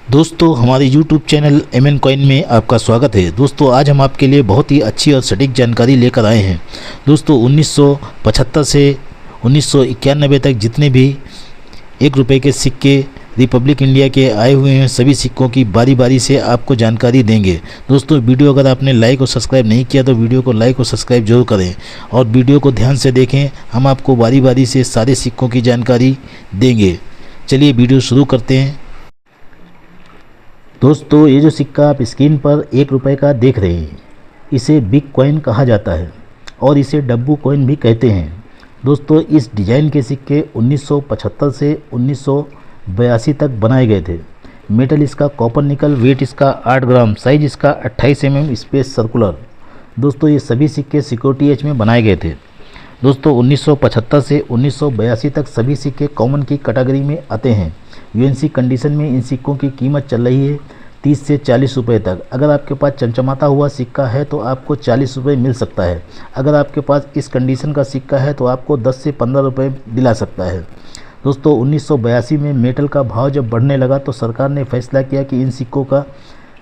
दोस्तों हमारे YouTube channel MN coin में आपका स्वागत है। दोस्तों आज हम आपके लिए बहुत ही अच्छी और सटीक जानकारी लेकर आए हैं। दोस्तों 1975 से 1991 तक जितने भी 1 रुपये के सिक्के रिपब्लिक इंडिया के आए हुए हैं, सभी सिक्कों की बारी बारी से आपको जानकारी देंगे। दोस्तों वीडियो अगर आपने लाइक और सब्सक्राइब नहीं किया तो वीडियो को लाइक और सब्सक्राइब जरूर करें और वीडियो को ध्यान से देखें। हम आपको बारी बारी से सारे सिक्कों की जानकारी देंगे। चलिए वीडियो शुरू करते हैं। दोस्तों ये जो सिक्का आप स्क्रीन पर 1 रुपये का देख रहे हैं, इसे बिग कॉइन कहा जाता है और इसे डब्बू कॉइन भी कहते हैं। दोस्तों इस डिज़ाइन के सिक्के 1975 से 1982 तक बनाए गए थे। मेटल इसका कॉपर निकल, वेट इसका 8 ग्राम, साइज इसका 28 mm, स्पेस सर्कुलर। दोस्तों ये सभी सिक्के सिक्योरिटी एज में बनाए गए थे। दोस्तों 1975 से 1982 तक सभी सिक्के कॉमन की कैटेगरी में आते हैं। यूएनसी कंडीशन में इन सिक्कों की कीमत चल रही है 30 से 40 रुपये तक। अगर आपके पास चमचमाता हुआ सिक्का है तो आपको 40 रुपये मिल सकता है। अगर आपके पास इस कंडीशन का सिक्का है तो आपको 10 से 15 रुपये दिला सकता है। दोस्तों 1982 में मेटल का भाव जब बढ़ने लगा तो सरकार ने फैसला किया कि इन सिक्कों का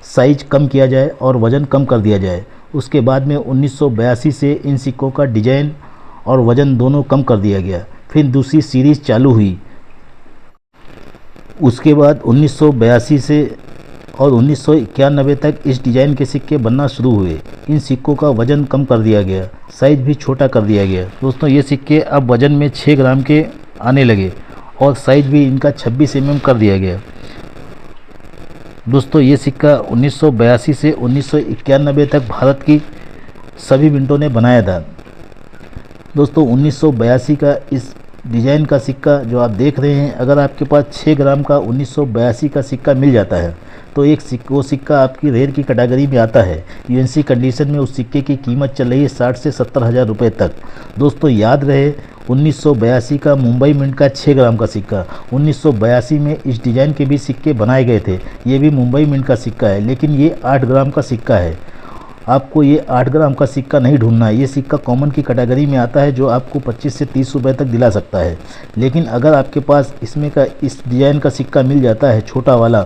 साइज कम किया जाए और वज़न कम कर दिया जाए। उसके बाद में 1982 से इन सिक्कों का डिजाइन और वज़न दोनों कम कर दिया गया। फिर दूसरी सीरीज़ चालू हुई। उसके बाद 1982 से और 1991 तक इस डिज़ाइन के सिक्के बनना शुरू हुए। इन सिक्कों का वज़न कम कर दिया गया, साइज भी छोटा कर दिया गया। दोस्तों ये सिक्के अब वज़न में 6 ग्राम के आने लगे और साइज भी इनका 26 mm कर दिया गया। दोस्तों ये सिक्का 1982 से 1991 तक भारत की सभी मिंटों ने बनाया था। दोस्तों 1982 का इस डिज़ाइन का सिक्का जो आप देख रहे हैं, अगर आपके पास 6 ग्राम का 1982 का सिक्का मिल जाता है तो वो सिक्का आपकी रेयर की कैटेगरी में आता है। यूएनसी कंडीशन में उस सिक्के की कीमत चल रही है 60 से 70 हज़ार रुपये तक। दोस्तों याद रहे 1982 का मुंबई मिंट का 6 ग्राम का सिक्का, 1982 में इस डिज़ाइन के भी सिक्के बनाए गए थे। ये भी मुंबई मिंट का सिक्का है, लेकिन ये 8 ग्राम का सिक्का है। आपको ये 8 ग्राम का सिक्का नहीं ढूंढना है। ये सिक्का कॉमन की कैटेगरी में आता है जो आपको 25 से 30 रुपये तक दिला सकता है। लेकिन अगर आपके पास इस डिज़ाइन का सिक्का मिल जाता है छोटा वाला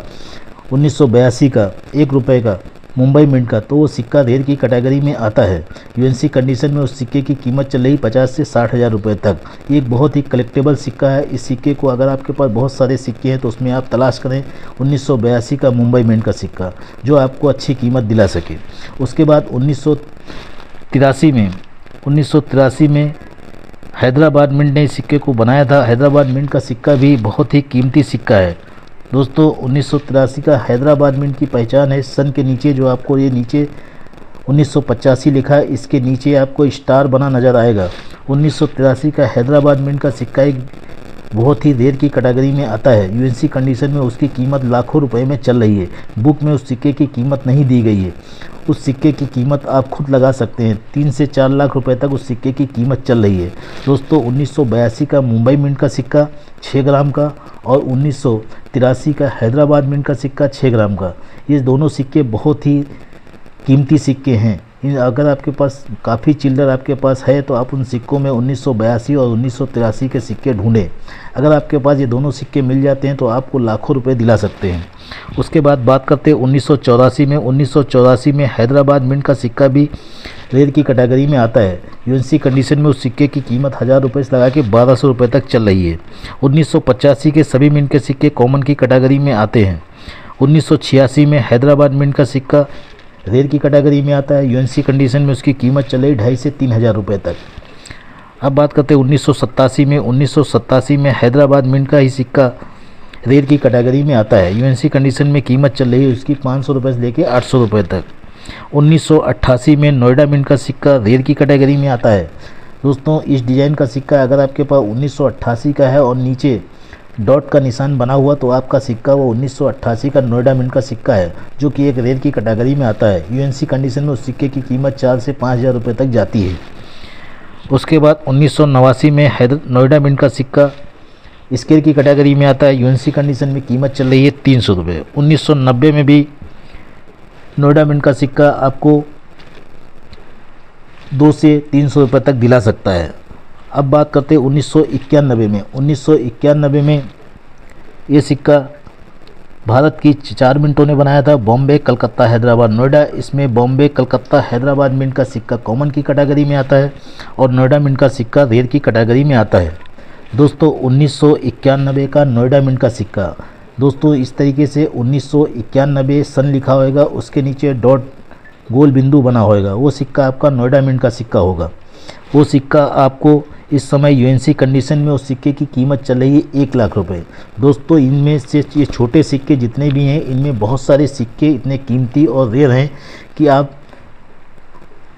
1982 का 1 रुपये का मुंबई मिंट का, तो वो सिक्का रेयर की कैटेगरी में आता है। यूएनसी कंडीशन में उस सिक्के की कीमत चल रही 50 से 60 हज़ार रुपये तक। ये एक बहुत ही कलेक्टेबल सिक्का है। इस सिक्के को अगर आपके पास बहुत सारे सिक्के हैं तो उसमें आप तलाश करें 1982 का मुंबई मिंट का सिक्का जो आपको अच्छी कीमत दिला सके। उसके बाद 1983 में हैदराबाद मिंट ने इस सिक्के को बनाया था। हैदराबाद मिंट का सिक्का भी बहुत ही कीमती सिक्का है। दोस्तों 1983 का हैदराबाद मिंट की पहचान है सन के नीचे, जो आपको ये नीचे 1985 लिखा है, इसके नीचे आपको स्टार बना नज़र आएगा। 1983 का हैदराबाद मिंट का सिक्का एक बहुत ही रेयर की कैटेगरी में आता है। यूएनसी कंडीशन में उसकी कीमत लाखों रुपए में चल रही है। बुक में उस सिक्के की कीमत नहीं दी गई है। उस सिक्के की कीमत आप खुद लगा सकते हैं। 3 से 4 लाख रुपए तक उस सिक्के की कीमत चल रही है। दोस्तों 1982 का मुंबई मिंट का सिक्का 6 ग्राम का और 1983 का हैदराबाद मिंट का सिक्का 6 ग्राम का, ये दोनों सिक्के बहुत ही कीमती सिक्के हैं। अगर आपके पास काफ़ी चिल्लर आपके पास है तो आप उन सिक्कों में 1982 और 1983 के सिक्के ढूंढें। अगर आपके पास ये दोनों सिक्के मिल जाते हैं तो आपको लाखों रुपए दिला सकते हैं। उसके बाद बात करते हैं 1984 में। 1984 में हैदराबाद मिंट का सिक्का भी रेयर की कैटेगरी में आता है। यूएनसी कंडीशन में उस सिक्के की कीमत 1000 रुपये से लगा के 1200 रुपये तक चल रही है। 1985 के सभी मिंट के सिक्के कॉमन की कैटेगरी में आते हैं। 1986 में हैदराबाद मिंट का सिक्का रेयर की कैटेगरी में आता है। यूएनसी कंडीशन में उसकी कीमत चल रही 2.5 से 3 हज़ार रुपये तक। अब बात करते हैं 1987 में। 1987 में हैदराबाद मिंट का ही सिक्का रेयर की कैटेगरी में आता है। यूएनसी कंडीशन में कीमत चल रही है उसकी 500 रुपये से लेकर 800 रुपये तक। 1988 में नोएडा मिंट का सिक्का रेयर की कैटेगरी में आता है। दोस्तों इस डिज़ाइन का सिक्का अगर आपके पास 1988 का है और नीचे डॉट का निशान बना हुआ तो आपका सिक्का वो 1988 का नोएडा मिंट का सिक्का है, जो कि एक रेयर की कैटेगरी में आता है। यूएनसी कंडीशन में उस सिक्के की कीमत 4 से 5 हज़ार रुपये तक जाती है। उसके बाद 1989 में नोएडा मिंट का सिक्का स्केल की कैटेगरी में आता है। यूएनसी कंडीशन में कीमत चल रही है 300 रुपये। 1990 में भी नोएडा मिंट का सिक्का आपको 2 से 300 रुपये तक दिला सकता है। अब बात करते हैं 1991 में। 1991 में ये सिक्का भारत की 4 मिनटों ने बनाया था, बॉम्बे, कलकत्ता, हैदराबाद, नोएडा। इसमें बॉम्बे, कलकत्ता, हैदराबाद मिंट का सिक्का कॉमन की कैटेगरी में आता है और नोएडा मिंट का सिक्का रेयर की कैटेगरी में आता है। दोस्तों 1991 का नोएडा मिंट का सिक्का, दोस्तों इस तरीके से 1991 सन लिखा होगा, उसके नीचे डॉट गोल बिंदु बना होगा, वो सिक्का आपका नोएडा मिंट का सिक्का होगा। वो सिक्का आपको इस समय यूएनसी कंडीशन में उस सिक्के की कीमत चल रही है 1 लाख रुपए। दोस्तों इनमें से ये छोटे सिक्के जितने भी हैं, इनमें बहुत सारे सिक्के इतने कीमती और रेयर हैं कि आप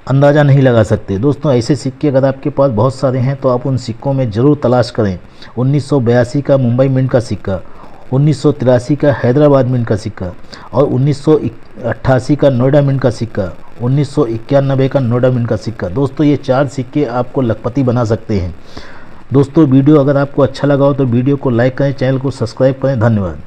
अंदाज़ा नहीं लगा सकते। दोस्तों ऐसे सिक्के अगर आपके पास बहुत सारे हैं तो आप उन सिक्कों में ज़रूर तलाश करें। 1982 का मुंबई मिंट का सिक्का, 1983 का हैदराबाद मिंट का सिक्का और 1988 का नोएडा मिंट का सिक्का, 1991 का नोएडा मिंट का सिक्का। दोस्तों ये 4 सिक्के आपको लखपति बना सकते हैं। दोस्तों वीडियो अगर आपको अच्छा लगा हो तो वीडियो को लाइक करें, चैनल को सब्सक्राइब करें। धन्यवाद।